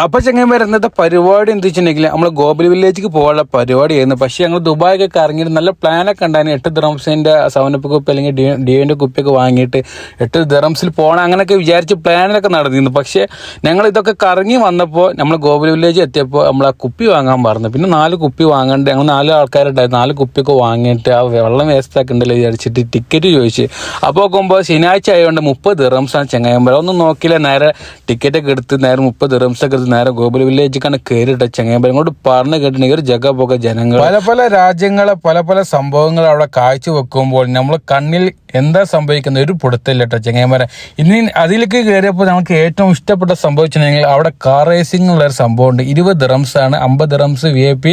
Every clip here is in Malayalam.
അപ്പോൾ ചങ്ങന്മാർ ഇന്നത്തെ പരിപാടി എന്താ വെച്ചിട്ടുണ്ടെങ്കിൽ നമ്മൾ ഗോബൽ വില്ലേജിലേക്ക് പോകാനുള്ള പരിപാടിയായിരുന്നു. പക്ഷേ ഞങ്ങൾ ദുബായൊക്കെ ഇറങ്ങിയിട്ട് നല്ല പ്ലാനൊക്കെ ഉണ്ടായിരുന്നു. 8 ദിറംസിൻ്റെ സവനപ്പ് കുപ്പി അല്ലെങ്കിൽ ഡിയോൻ്റെ കുപ്പിയൊക്കെ വാങ്ങിയിട്ട് 8 ദിറംസിൽ പോകണം അങ്ങനെയൊക്കെ വിചാരിച്ച് പ്ലാനിലൊക്കെ നടന്നിരുന്നു. പക്ഷേ ഞങ്ങൾ ഇതൊക്കെ കറങ്ങി വന്നപ്പോൾ നമ്മൾ ഗോബൽ വില്ലേജ് എത്തിയപ്പോൾ നമ്മൾ ആ കുപ്പി വാങ്ങാൻ പറഞ്ഞു. പിന്നെ 4 കുപ്പി വാങ്ങേണ്ടത് ഞങ്ങൾ 4 ആൾക്കാരുണ്ടായിരുന്നു. 4 കുപ്പിയൊക്കെ വാങ്ങിയിട്ട് ആ വെള്ളം വേസ്റ്റാക്കി ഉണ്ടല്ലോ വിചാരിച്ചിട്ട് ടിക്കറ്റ് ചോദിച്ചു. അപ്പോൾ നോക്കുമ്പോൾ ശനിയാഴ്ച ആയതുകൊണ്ട് 30 ദിറംസാണ് ചങ്ങന്മാർ. ഒന്നും നോക്കിയില്ല, നേരെ ടിക്കറ്റൊക്കെ എടുത്ത് നേരെ 30 ദിറംസൊക്കെ എടുത്ത് നേരെ ഗോബൽ വില്ലേജിക്കാണ് കയറിയിട്ട ചങ്ങന്മാർ. ഇങ്ങോട്ട് പറഞ്ഞു കേട്ടിട്ടുണ്ടെങ്കിൽ ഒരു ജഗ പോക ജനങ്ങൾ പല രാജ്യങ്ങളെ പല സംഭവങ്ങൾ അവിടെ കാഴ്ച വെക്കുമ്പോൾ നമ്മൾ കണ്ണിൽ എന്താ സംഭവിക്കുന്നത് ഒരു പൊടുത്തില്ല കേട്ടോ ചങ്ങന്മാരെ. ഇനി അതിലേക്ക് കയറിയപ്പോൾ നമുക്ക് ഏറ്റവും ഇഷ്ടപ്പെട്ട സംഭവിച്ചിട്ടുണ്ടെങ്കിൽ അവിടെ കാർ റേസിംഗ് ഉള്ള ഒരു സംഭവം ഉണ്ട്. 20 ദിറംസ് ആണ്, 50 ദിറംസ് VIP,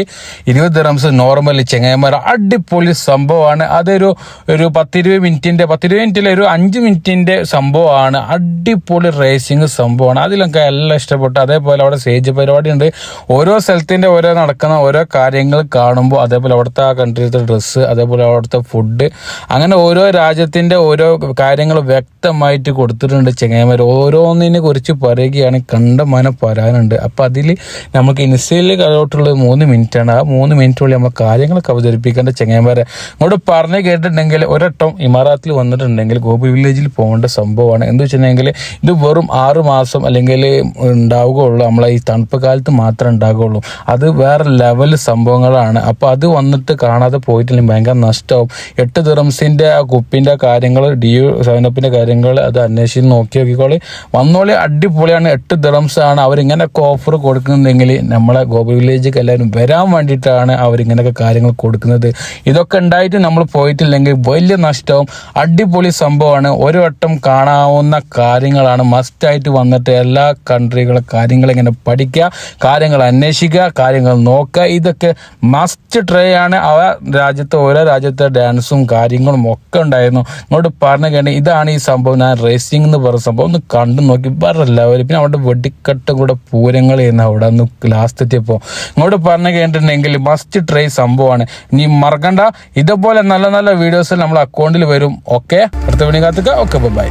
20 ദിറംസ് നോർമൽ ചങ്ങന്മാർ. അടിപൊളി സംഭവമാണ്. അതൊരു 10-20 മിനിറ്റിലെ ഒരു 5 മിനിറ്റിന്റെ സംഭവമാണ്. അടിപൊളി റേസിംഗ് സംഭവമാണ്. അതിലൊക്കെ എല്ലാം ഇഷ്ടപ്പെട്ടു. അതേപോലെ അവിടെ സ്റ്റേജ് പരിപാടി ഉണ്ട്. ഓരോ സ്ഥലത്തിന്റെ ഓരോ നടക്കുന്ന ഓരോ കാര്യങ്ങൾ കാണുമ്പോൾ അതേപോലെ അവിടുത്തെ ആ കൺട്രിയിലത്തെ ഡ്രസ്സ്, അതേപോലെ അവിടുത്തെ ഫുഡ്, അങ്ങനെ ഓരോ രാജ്യത്തിന്റെ ഓരോ കാര്യങ്ങൾ വ്യക്തമായിട്ട് കൊടുത്തിട്ടുണ്ട് ചങ്ങന്മാർ. ഓരോന്നിനെ കുറിച്ച് പറയുകയാണ് കണ്ടമാനം പറയാനുണ്ട്. അപ്പം അതിൽ നമുക്ക് ഇൻസ്റ്റയിൽ കളോട്ടുള്ളത് 3 മിനിറ്റാണ്. ആ 3 മിനിറ്റുള്ളിൽ നമ്മൾ കാര്യങ്ങളൊക്കെ അവതരിപ്പിക്കേണ്ട ചങ്ങന്മാരെ ഇങ്ങോട്ട് പറഞ്ഞു കേട്ടിട്ടുണ്ടെങ്കിൽ ഒരട്ടം ഇമാറാത്തിൽ വന്നിട്ടുണ്ടെങ്കിൽ ഗോബൽ വില്ലേജിൽ പോകേണ്ട സംഭവമാണ്. എന്താ വെച്ചിട്ടുണ്ടെങ്കിൽ ഇത് വെറും 6 മാസം അല്ലെങ്കിൽ ഉണ്ടാവുകയുള്ളൂ. നമ്മളെ ഈ തണുപ്പ് കാലത്ത് മാത്രമേ ഉണ്ടാകുള്ളൂ. അത് വേറെ ലെവൽ സംഭവങ്ങളാണ്. അപ്പോൾ അത് വന്നിട്ട് കാണാതെ പോയിട്ടില്ലെങ്കിൽ ഭയങ്കര നഷ്ടമാവും. 8 ദിറംസിൻ്റെ ആ കുപ്പിൻ്റെ കാര്യങ്ങൾ, ഡിയോ 7-അപ്പിൻ്റെ കാര്യങ്ങൾ അത് അന്വേഷിച്ച് നോക്കിക്കോളി, വന്നോളി. അടിപൊളിയാണ്. 8 ദിറംസ് ആണ് അവരിങ്ങനെയൊക്കെ ഓഫർ കൊടുക്കുന്നുണ്ടെങ്കിൽ നമ്മളെ ഗോബൽ വില്ലേജിലേക്ക് എല്ലാവരും വരാൻ വേണ്ടിയിട്ടാണ് അവരിങ്ങനെയൊക്കെ കാര്യങ്ങൾ കൊടുക്കുന്നത്. ഇതൊക്കെ ഉണ്ടായിട്ട് നമ്മൾ പോയിട്ടില്ലെങ്കിൽ വലിയ നഷ്ടവും. അടിപൊളി സംഭവമാണ്. ഒരു വട്ടം കാണാവുന്ന കാര്യങ്ങളാണ്. മസ്റ്റായിട്ട് വന്നിട്ട് എല്ലാ കൺട്രികളെ കാര്യങ്ങൾ ഇങ്ങനെ പഠിക്കുക, കാര്യങ്ങൾ അന്വേഷിക്കുക, കാര്യങ്ങൾ നോക്കുക. ഇതൊക്കെ മസ്റ്റ് ട്രൈ ആണ്. ഓരോ രാജ്യത്തെ ഡാൻസും കാര്യങ്ങളും ഒക്കെ ഉണ്ടായിരുന്നു. ഇങ്ങോട്ട് പറഞ്ഞു കഴിഞ്ഞാൽ ഇതാണ് ഈ സംഭവം. ഞാൻ റേസിംഗ് എന്ന് പറയുന്ന സംഭവം ഒന്ന് കണ്ടു നോക്കി വേറെല്ലാവരും. പിന്നെ അവിടെ വെടിക്കെട്ടും കൂടെ പൂരങ്ങൾ ചെയ്യുന്ന അവിടെ ഒന്ന് ലാസ്റ്റ് എത്തിയപ്പോൾ ഇങ്ങോട്ട് പറഞ്ഞു കഴിഞ്ഞിട്ടുണ്ടെങ്കിൽ മസ്റ്റ് ട്രൈ സംഭവമാണ്. ഇനി മറക്കണ്ട, ഇതുപോലെ നല്ല നല്ല വീഡിയോസ് നമ്മൾ അക്കൗണ്ടിൽ വരും. ഓക്കെ, അടുത്ത വീഡിയോ കാത്തുക. Okay, by.